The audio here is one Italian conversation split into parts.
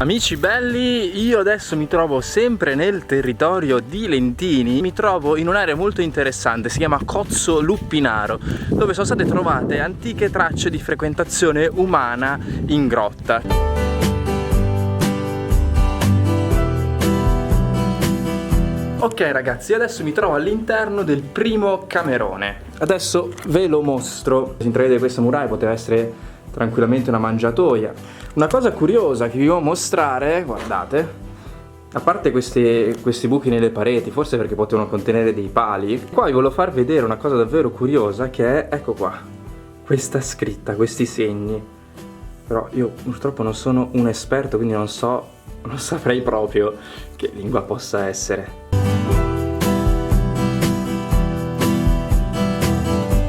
Amici belli, io adesso mi trovo sempre nel territorio di Lentini. Mi trovo in un'area molto interessante, si chiama Cozzo Luppinaro, dove sono state trovate antiche tracce di frequentazione umana in grotta. Ok ragazzi, adesso mi trovo all'interno del primo camerone. Adesso ve lo mostro. Si intravede questa muraia, poteva essere tranquillamente una mangiatoia. Una cosa curiosa che vi voglio mostrare, guardate, a parte questi buchi nelle pareti, forse perché potevano contenere dei pali, qua vi volevo far vedere una cosa davvero curiosa che è, ecco qua, questa scritta, questi segni. Però io purtroppo non sono un esperto, quindi non saprei proprio che lingua possa essere.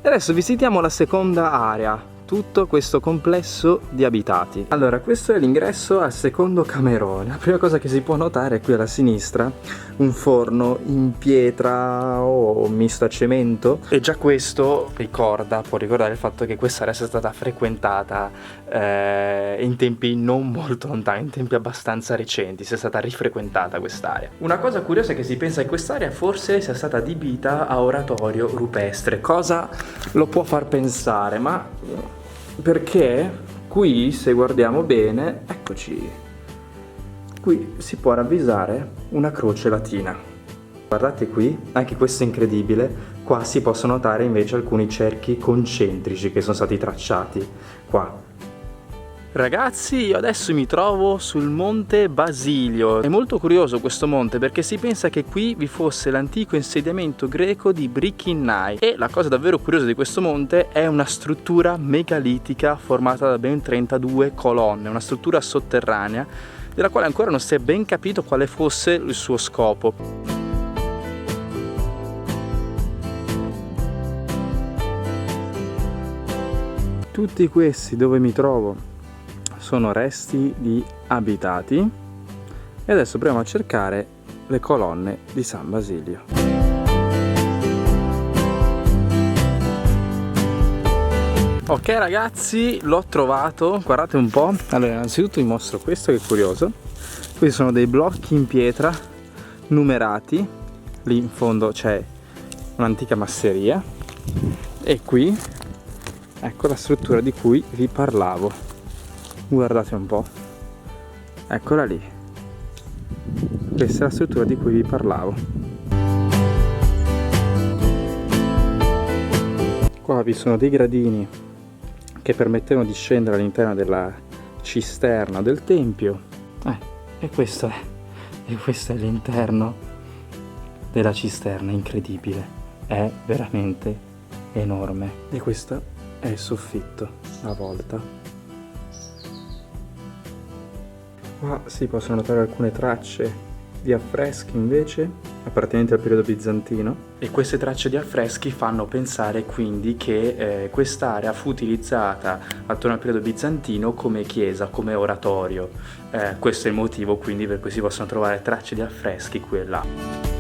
E adesso visitiamo la seconda area. Tutto questo complesso di abitati. Allora, questo è l'ingresso al secondo camerone. La prima cosa che si può notare è qui alla sinistra un forno in pietra o misto a cemento, e già questo può ricordare il fatto che quest'area sia stata frequentata in tempi non molto lontani, in tempi abbastanza recenti, sia stata rifrequentata quest'area. Una cosa curiosa è che si pensa che quest'area forse sia stata adibita a oratorio rupestre. Cosa lo può far pensare? Ma perché qui, se guardiamo bene, eccoci, qui si può ravvisare una croce latina. Guardate qui, anche questo è incredibile, qua si possono notare invece alcuni cerchi concentrici che sono stati tracciati qua. Ragazzi, io adesso mi trovo sul Monte Basilio. È molto curioso questo monte perché si pensa che qui vi fosse l'antico insediamento greco di Brichinnai. E la cosa davvero curiosa di questo monte è una struttura megalitica formata da ben 32 colonne, una struttura sotterranea della quale ancora non si è ben capito quale fosse il suo scopo. Tutti questi dove mi trovo sono resti di abitati, e adesso proviamo a cercare le colonne di San Basilio. Ok ragazzi, l'ho trovato, guardate un po'. Allora, innanzitutto vi mostro questo che è curioso. Questi sono dei blocchi in pietra numerati, lì in fondo c'è un'antica masseria, e qui ecco la struttura di cui vi parlavo. Guardate un po', eccola lì, questa è la struttura di cui vi parlavo. Qua vi sono dei gradini che permettevano di scendere all'interno della cisterna del tempio, e questo è l'interno della cisterna, incredibile, è veramente enorme. E questo è il soffitto, la volta. Qua si possono notare alcune tracce di affreschi invece appartenenti al periodo bizantino, e queste tracce di affreschi fanno pensare quindi che quest'area fu utilizzata attorno al periodo bizantino come chiesa, come oratorio. Questo è il motivo quindi per cui si possono trovare tracce di affreschi qui e là.